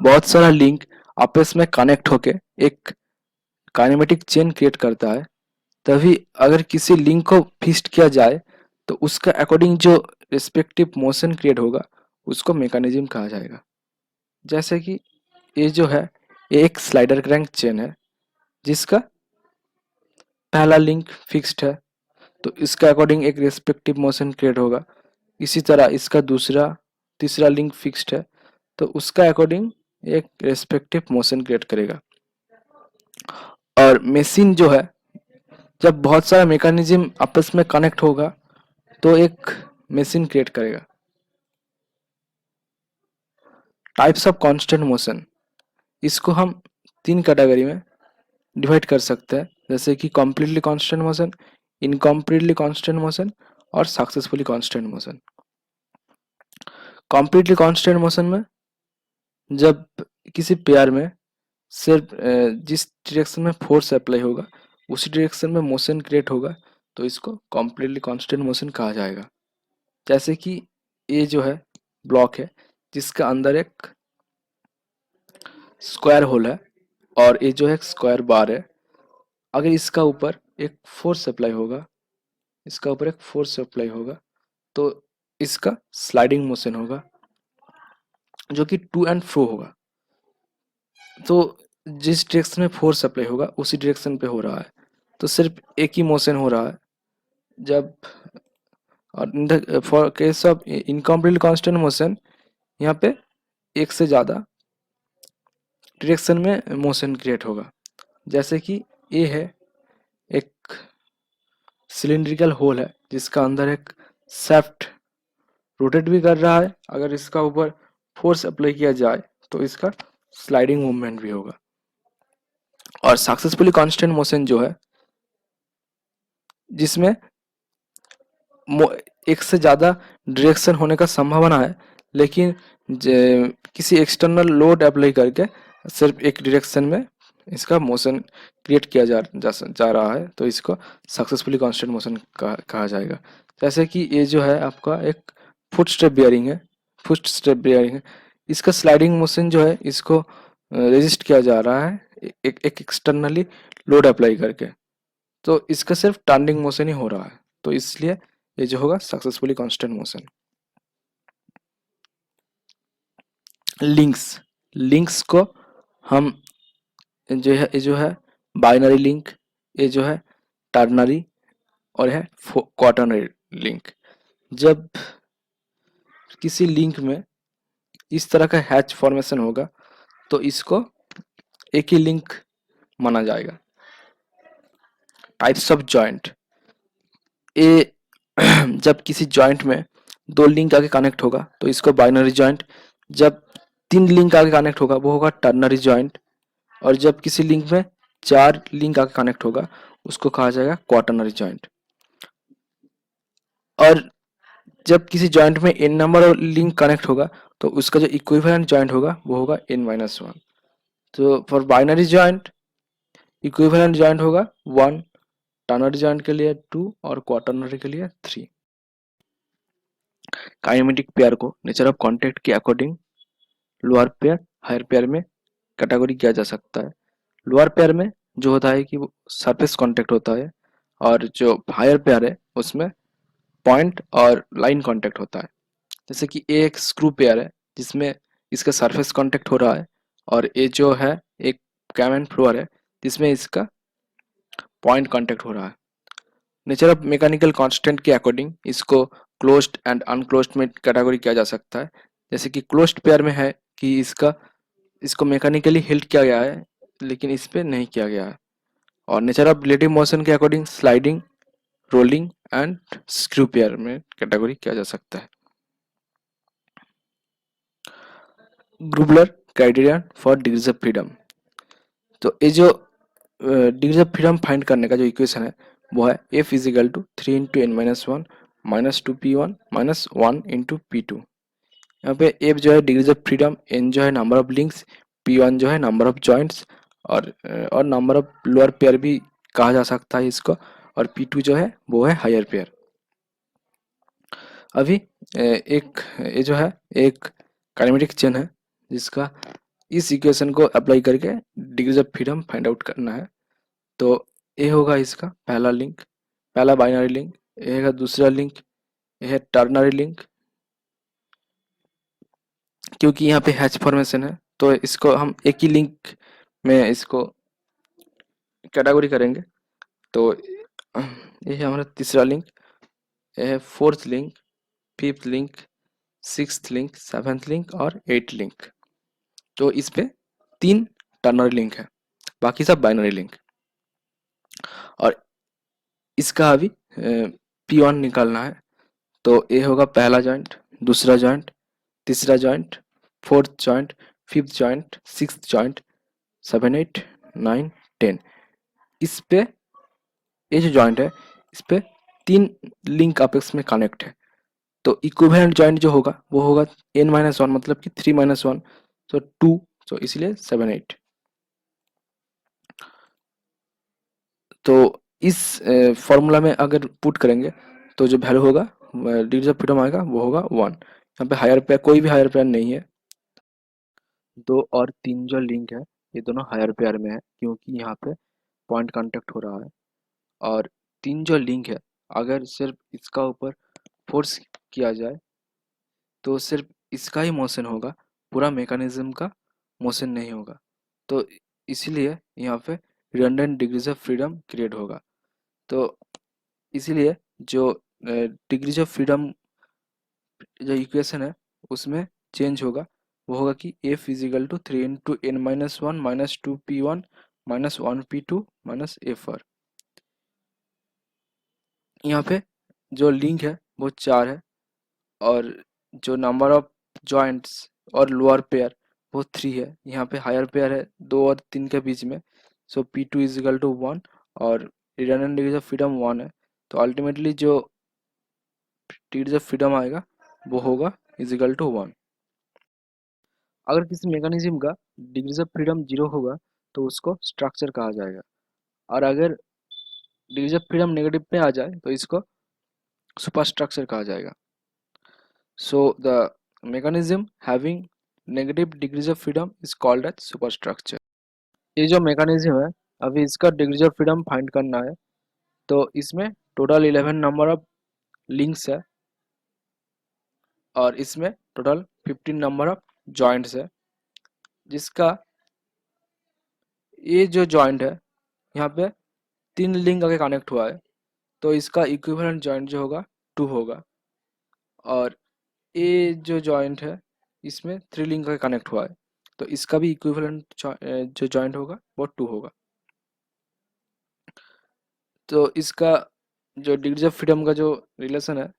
बहुत सारा लिंक आपस में कनेक्ट होके एक काइनेमेटिक चेन क्रिएट करता है, तभी अगर किसी लिंक को फिक्स्ड किया जाए तो उसका अकॉर्डिंग जो रिस्पेक्टिव मोशन क्रिएट होगा उसको मैकेनिज्म कहा जाएगा। जैसे कि ये जो है ये एक स्लाइडर क्रैंक चेन है जिसका पहला लिंक फिक्स्ड है, तो इसका अकॉर्डिंग एक रिस्पेक्टिव मोशन क्रिएट होगा। इसी तरह इसका दूसरा तीसरा लिंक फिक्स्ड है, तो उसका अकॉर्डिंग एक रिस्पेक्टिव मोशन क्रिएट करेगा। और मशीन जो है जब बहुत सारा मैकेनिज्म आपस में कनेक्ट होगा तो एक मशीन क्रिएट करेगा। टाइप्स ऑफ कांस्टेंट मोशन, इसको हम तीन कैटेगरी में डिवाइड कर सकते हैं, जैसे कि completely constant motion, incompletely constant motion और successfully constant motion. Completely constant motion में जब किसी पेयर में सिर्फ जिस डायरेक्शन में फोर्स अप्लाई होगा उसी डायरेक्शन में मोशन क्रिएट होगा, तो इसको कम्प्लीटली कांस्टेंट मोशन कहा जाएगा। जैसे कि ये जो है ब्लॉक है जिसका अंदर एक स्क्वायर होल है और ये जो है स्क्वायर बार है। अगर इसका ऊपर एक फोर्स अप्लाई होगा, इसका ऊपर एक फोर्स अप्लाई होगा तो इसका स्लाइडिंग मोशन होगा जो कि टू एंड फ्रो होगा। तो जिस डायरेक्शन में फोर्स अप्लाई होगा उसी डायरेक्शन पे हो रहा है, तो सिर्फ एक ही मोशन हो रहा है। जब और in the for case of incomplete constant motion यहाँ पे एक से ज़्यादा डायरेक्शन में मोशन क्रिएट होगा। जैसे कि ये है एक सिलिंड्रिकल होल है जिसका अंदर एक शाफ्ट रोटेट भी कर रहा है, अगर इसका ऊपर फोर्स अप्लाई किया जाए तो इसका स्लाइडिंग मूवमेंट भी होगा। और सक्सेसफुली कांस्टेंट मोशन जो है जिसमें एक से ज़्यादा डायरेक्शन होने का संभावना है, लेकिन किसी एक्सटर्नल लोड अप्लाई करके सिर्फ एक डायरेक्शन में इसका मोशन क्रिएट किया जा रहा है, तो इसको सक्सेसफुली कांस्टेंट मोशन कहा जाएगा। जैसे कि ये जो है आपका एक फुट स्टेप बियरिंग है, इसका स्लाइडिंग मोशन जो है इसको रेजिस्ट किया जा रहा है एक एक्सटर्नली लोड अप्लाई करके, तो इसका सिर्फ टर्निंग मोशन ही हो रहा है, तो इसलिए ये जो होगा सक्सेसफुली कांस्टेंट मोशन। लिंक्स को हम ये जो है बाइनरी लिंक, ये जो है टर्नरी और है क्वाटरनरी लिंक। जब किसी लिंक में इस तरह का हैच फॉर्मेशन होगा तो इसको एक ही लिंक माना जाएगा। टाइप्स ऑफ जॉइंट, ये जब किसी जॉइंट में दो लिंक आगे कनेक्ट होगा तो इसको बाइनरी जॉइंट, जब तीन लिंक आगे कनेक्ट होगा वो होगा टर्नरी जॉइंट, और जब किसी लिंक में चार लिंक आगे कनेक्ट होगा उसको कहा जाएगा क्वाटरनरी जॉइंट। और जब किसी जॉइंट में n नंबर और लिंक कनेक्ट होगा तो उसका जो इक्विवेलेंट जॉइंट होगा वो होगा n-1। तो for binary joint equivalent joint होगा 1, टर्नरी जॉइंट के लिए 2 और क्वाटरनरी के लिए 3। काइनेमेटिक पेयर को नेचर ऑफ कॉन्टैक्ट के according lower pair higher pair में कैटेगरी किया जा सकता है। लोअर पेयर में जो होता है कि वो सरफेस कांटेक्ट होता है, और जो हायर पेयर है उसमें पॉइंट और लाइन कांटेक्ट होता है। जैसे कि ये एक स्क्रू पेयर है जिसमें इसका सरफेस कांटेक्ट हो रहा है, और ये जो है एक कैम एंड फ्लोर है जिसमें इसका पॉइंट कांटेक्ट हो रहा है। नेचर ऑफ मैकेनिकल कांस्टेंट के अकॉर्डिंग इसको क्लोज्ड एंड अनक्लोज्ड में कैटेगरी किया जा सकता है। जैसे कि क्लोज्ड पेयर में है कि इसको मैकेनिकली हिल्ट किया गया है लेकिन इस पे नहीं किया गया है। और नेचर ऑफ रिलेटिव मोशन के according sliding, rolling and screw pair में कैटेगरी किया जा सकता है। Grubler criteria for degrees of freedom, तो ये जो डिग्रीज ऑफ फ्रीडम फाइंड करने का जो इक्वेशन है वो है F is equal to 3 into n-1 minus 2p1 minus 1 into p2। यहाँ पे F जो है डिग्रीज ऑफ फ्रीडम, n जो है नंबर ऑफ लिंक्स, p1 जो है नंबर ऑफ जॉइंट्स, और नंबर ऑफ लोअर पेयर भी कहा जा सकता है इसको, और p2 जो है वो है हायर पेयर। अभी एक ये जो है एक काइनेमेटिक चेन है जिसका इस इक्वेशन को अप्लाई करके degrees of freedom find out करना है। तो ये होगा इसका पहला लिंक, पहला बाइनरी लिंक। ये है दूसरा लिंक, ये है टर्नरी लिंक। क्योंकि यहाँ पे हैच फॉर्मेशन है तो इसको हम एक ही लिंक में इसको कैटेगरी करेंगे। तो ये है हमारा तीसरा लिंक, ये है fourth link, fifth link, sixth link, seventh link और एट लिंक। तो इस पे 3 टर्नरी लिंक है, बाकी सब बाइनरी लिंक। और इसका अभी P1 निकालना है। तो ये होगा पहला जॉइंट, दूसरा जॉइंट, तीसरा joint, fourth joint, fifth joint, sixth joint, 7 8 9 10। इस पे ये जो जॉइंट है इस पे 3 लिंक आपस में कनेक्ट है। तो इक्विवेलेंट जॉइंट जो होगा वो होगा n-1, मतलब कि 3-1, तो 2, तो इसलिए 7 8। तो इस फॉर्मूला में अगर पुट करेंगे तो जो वैल्यू होगा डिग्री ऑफ फ्रीडम आएगा वो होगा 1। यहाँ पे हायर पेयर, कोई भी हायर पेयर नहीं है। 2 और 3 जो लिंक है ये दोनों हायर पेयर में है क्योंकि यहाँ पे पॉइंट कांटेक्ट हो रहा है। और 3 जो लिंक है अगर सिर्फ इसका ऊपर फोर्स किया जाए तो सिर्फ इसका ही मोशन होगा, पूरा मैकेनिज्म का मोशन नहीं होगा। तो इसीलिए यहाँ पे redundant degrees of freedom create होगा। तो इसीलिए जो डिग्रीज ऑफ फ्रीडम जो इक्वेशन है उसमें चेंज होगा, वो होगा कि F is equal to 3 × n-1 minus 2p1 minus 1p2 minus F R. यहाँ पे जो लिंक है वो 4 है और जो नंबर ऑफ जॉइंट्स और लोअर पेयर वो 3 है। यहाँ पे हायर पेयर है 2 और 3 के बीच में, सो p2 इजिकल टू 1 और रिडंडेंट डिग्रीज ऑफ फ्रीडम 1 है। तो अल्टीमेटली जो डिग्रीज ऑफ फ्रीडम आएगा वो होगा इजिकल टू 1। अगर किसी मैकेनिज्म का डिग्रीज ऑफ फ्रीडम 0 होगा तो उसको स्ट्रक्चर कहा जाएगा, और अगर डिग्रीज ऑफ फ्रीडम नेगेटिव पे आ जाए तो इसको सुपर स्ट्रक्चर कहा जाएगा। So the mechanism having negative degrees of freedom is called as superstructure। ये जो मैकेनिज्म है अभी इसका डिग्रीज ऑफ फ्रीडम फाइंड करना है। तो इसमें टोटल 11 नंबर ऑफ लिंक्स है और इसमें टोटल 15 नंबर ऑफ जॉइंट्स है। जिसका ये जो जॉइंट है यहाँ पे 3 लिंक आगे कनेक्ट हुआ है तो इसका इक्विवेलेंट जॉइंट जो होगा 2 होगा। और ये जो जॉइंट है इसमें 3 लिंक का कनेक्ट हुआ है तो इसका भी इक्विवेलेंट जो जॉइंट होगा वो 2 होगा। तो इसका जो डिग्रीज ऑफ फ्रीडम का जो रिलेशन है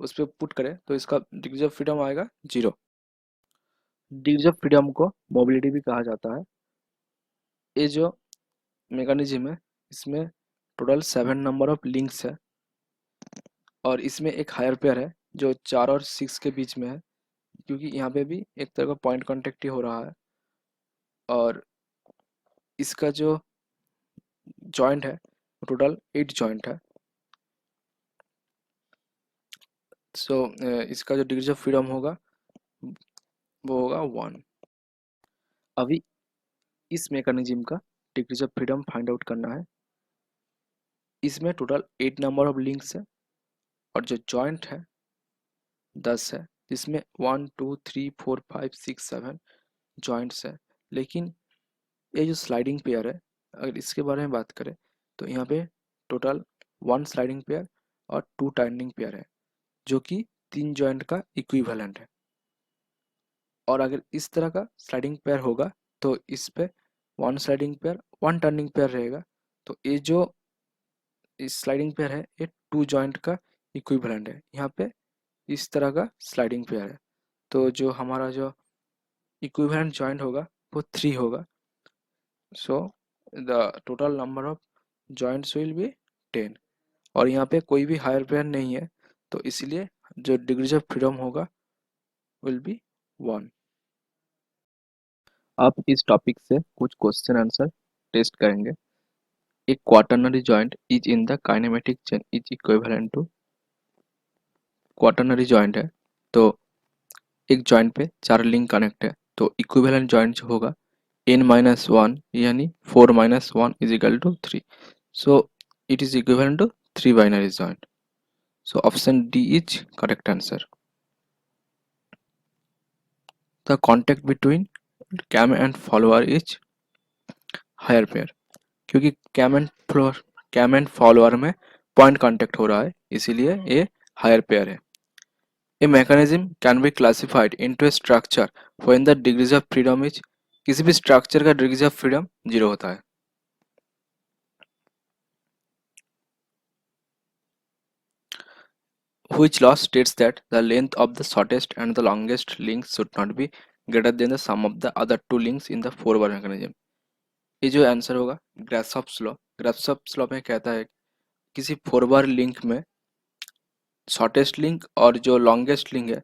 उस पर पुट करें तो इसका डिग्रीज ऑफ फ्रीडम आएगा 0। डिग्रीज ऑफ फ्रीडम को मोबिलिटी भी कहा जाता है। ये जो मैकेनिज्म है इसमें टोटल 7 नंबर ऑफ लिंक्स है और इसमें एक हायर पेयर है जो 4 और 6 के बीच में है क्योंकि यहाँ पे भी एक तरह का पॉइंट कांटेक्ट ही हो रहा है। और इसका जो जॉइंट है टोटल 8 जॉइंट है। सो इसका जो डिग्रीज ऑफ फ्रीडम होगा वो होगा 1। अभी इस मैकेनिज्म का degrees of freedom find out करना है। इसमें टोटल 8 नंबर ऑफ लिंक्स है और जो जॉइंट है 10 है जिसमें 1 2 3 4 5 6 7 जॉइंट्स है। लेकिन ये जो स्लाइडिंग पेयर है अगर इसके बारे में बात करें तो यहाँ पे टोटल 1 स्लाइडिंग पेयर और 2 टर्निंग पेयर है जो कि 3 जॉइंट का इक्विवेलेंट है। और अगर इस तरह का स्लाइडिंग पेयर होगा तो इस पे 1 स्लाइडिंग पेयर 1 टर्निंग पेयर रहेगा। तो ये जो इस स्लाइडिंग पेयर है ये 2 जॉइंट का इक्विवेलेंट है। यहाँ पे इस तरह का स्लाइडिंग पेयर है तो जो हमारा जो इक्विवेलेंट जॉइंट होगा वो 3 होगा। So the total number of joints will be 10 और यहाँ पे कोई भी हायर पेयर नहीं है तो इसलिए जो डिग्रीज ऑफ फ्रीडम होगा विल बी 1। आप इस टॉपिक से कुछ क्वेश्चन आंसर टेस्ट करेंगे। एक quaternary joint is in the kinematic chain is equivalent to, quaternary joint है तो एक जॉइंट पे 4 लिंक कनेक्ट है तो इक्विवेलेंट जॉइंट जो होगा n-1 यानी 4 - 1 is equal to 3. So it is equivalent to 3 binary joint. So option D is correct answer. The contact between cam and follower is higher pair, क्योंकि cam and follower में point contact हो रहा है, इसीलिए ये higher pair है. A mechanism can be classified into A structure when the degrees of freedom is, किसी भी स्ट्रक्चर का डिग्रीज ऑफ फ्रीडम 0 होता है. Which law states that the length of the shortest and the longest links should not be greater than the sum of the other two links in the four bar mechanism. ये जो answer होगा ग्रासहॉप्स law. ग्रासहॉप्स law में कहता है किसी four बार link में shortest link और जो लॉन्गेस्ट लिंक है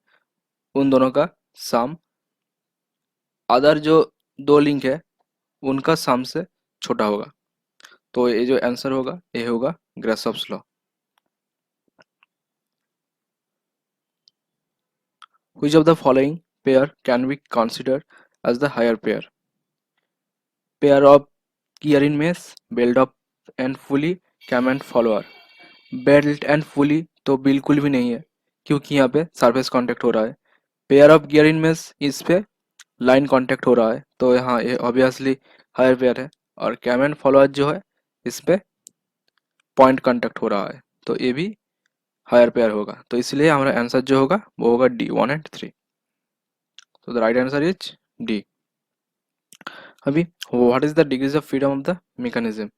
उन दोनों का सम अदर जो दो लिंक है उनका सम से छोटा होगा. तो ये जो आंसर होगा ये होगा ग्रासहॉप्स law. Which of the following pair can be considered as the higher pair? Pair of gearing mesh, belt of and fully cam and follower. Belt and fully तो बिल्कुल भी नहीं है क्योंकि यहाँ पे सरफेस कांटेक्ट हो रहा है. Pair of gear in mess इस पे लाइन कांटेक्ट हो रहा है, तो यहाँ ये ऑब्वियसली हायर पेयर है. और कैम एंड फॉलोअर जो है इस पे पॉइंट कांटेक्ट हो रहा है, तो ये भी हायर पेयर होगा. तो इसलिए हमारा आंसर जो होगा वो होगा डी 1 and 3. तो the right answer is D. अभी what is the degrees of freedom of the mechanism.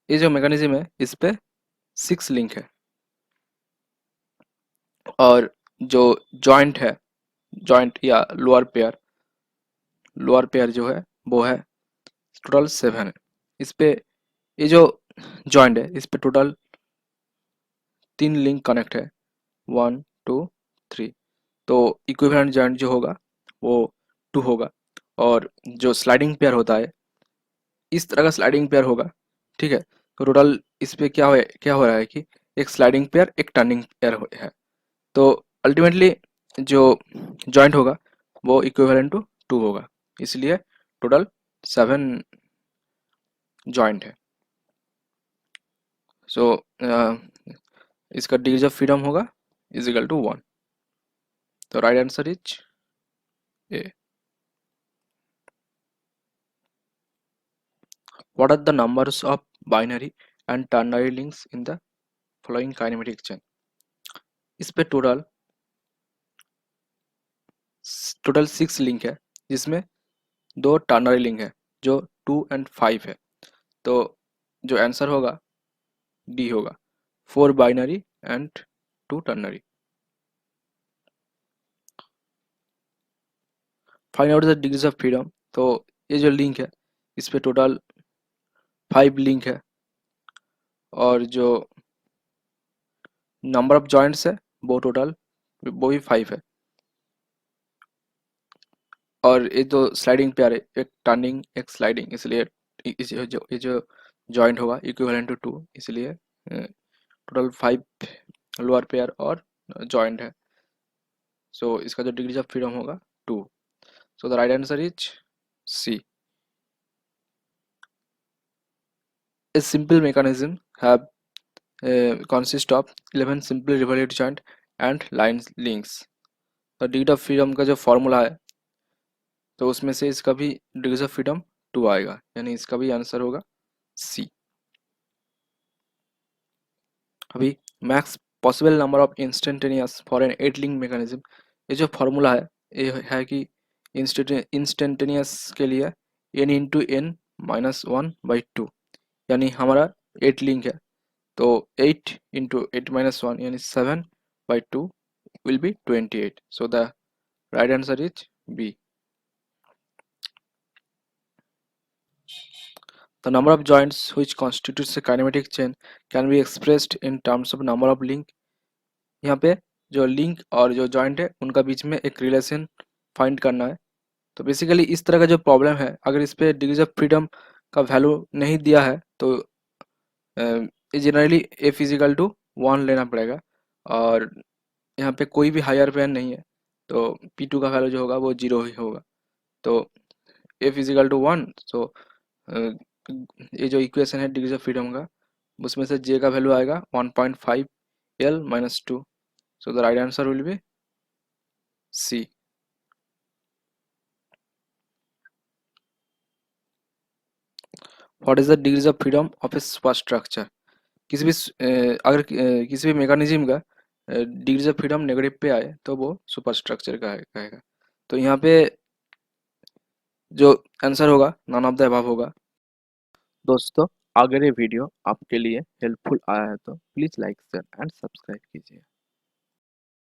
ये जो मैकेनिज्म है इस पे 6 लिंक है और जो जॉइंट है, जॉइंट या लोअर पेयर जो है वो है टोटल 7 है. इस पे ये जो जॉइंट है इस पे टोटल 3 लिंक कनेक्ट है 1 2 3. तो इक्विवेलेंट जॉइंट जो होगा वो 2 होगा. और जो स्लाइडिंग पेयर होता है इस तरह का स्लाइडिंग पेयर होगा, ठीक है. तो टोटल इस पे क्या हो रहा है कि एक स्लाइडिंग पेयर एक टर्निंग पेयर है. तो अल्टीमेटली जो जॉइंट होगा वो इक्विवेलेंट टू 2 होगा, इसलिए टोटल 7 जॉइंट है. सो इसका डिग्री ऑफ फ्रीडम होगा इज इक्वल टू 1. तो right answer is a. What are the numbers of binary and ternary links in the following kinematic chain? इस पे टोटल 6 लिंक है जिसमें 2 टर्नरी लिंक है जो 2 and 5 है. तो जो आंसर होगा डी होगा 4 binary and 2 ternary. Find out the degrees of freedom. तो ये जो लिंक है इस पे टोटल 5 लिंक है और जो नंबर ऑफ जॉइंट्स है वो भी 5 है. और ये जो स्लाइडिंग पेयर है एक टर्निंग एक स्लाइडिंग, इसलिए ये जो जॉइंट होगा इक्विवेलेंट टू 2, इसलिए टोटल 5 लोअर पेयर और जॉइंट है. सो इसका जो डिग्री ऑफ फ्रीडम होगा 2. So the right answer is C. A simple mechanism have consist of 11 simply revolute joint and line links. तो डिग्री ऑफ फ्रीडम का जो formula है तो उसमें से इसका भी डिग्री ऑफ फ्रीडम 2 आएगा, यानी इसका भी आंसर होगा सी. अभी max possible number of instantaneous for N 8 link mechanism. ये जो फॉर्मूला है ये है कि इंस्टेंटेनियस के लिए n इंटू n -1/2, यानी हमारा 8 लिंक है तो 8 इंटू 8 - 1 यानी 7/2 will be 28. So the right answer is B. The number of joints which constitutes a kinematic chain can be expressed in terms of number of link. यहाँ पे जो link और जो जॉइंट है उनका बीच में एक रिलेशन फाइंड करना है. तो बेसिकली इस तरह का जो प्रॉब्लम है अगर इस पे डिग्रीज ऑफ फ्रीडम का वैल्यू नहीं दिया है तो जनरली ए फिजिकल टू 1 लेना पड़ेगा और यहाँ पे कोई भी हायर पेयर नहीं है तो P2 का वैल्यू जो होगा वो 0 ही होगा। तो F इज इक्वल टू 1। सो ये जो इक्वेशन है डिग्रीज ऑफ फ्रीडम का, उसमें से J का वैल्यू आएगा 1.5 L minus 2। So the right answer will be C। What is the degrees of freedom of A super structure? किसी भी किसी भी मेकानिज्म का डिग्रीज ऑफ फ्रीडम नेगेटिव पे आए तो वो सुपर स्ट्रक्चर का कहेगा। तो यहाँ पे जो आंसर होगा नन ऑफ द अबव होगा। दोस्तों, अगर ये वीडियो आपके लिए हेल्पफुल आया है तो please like share and subscribe कीजिए।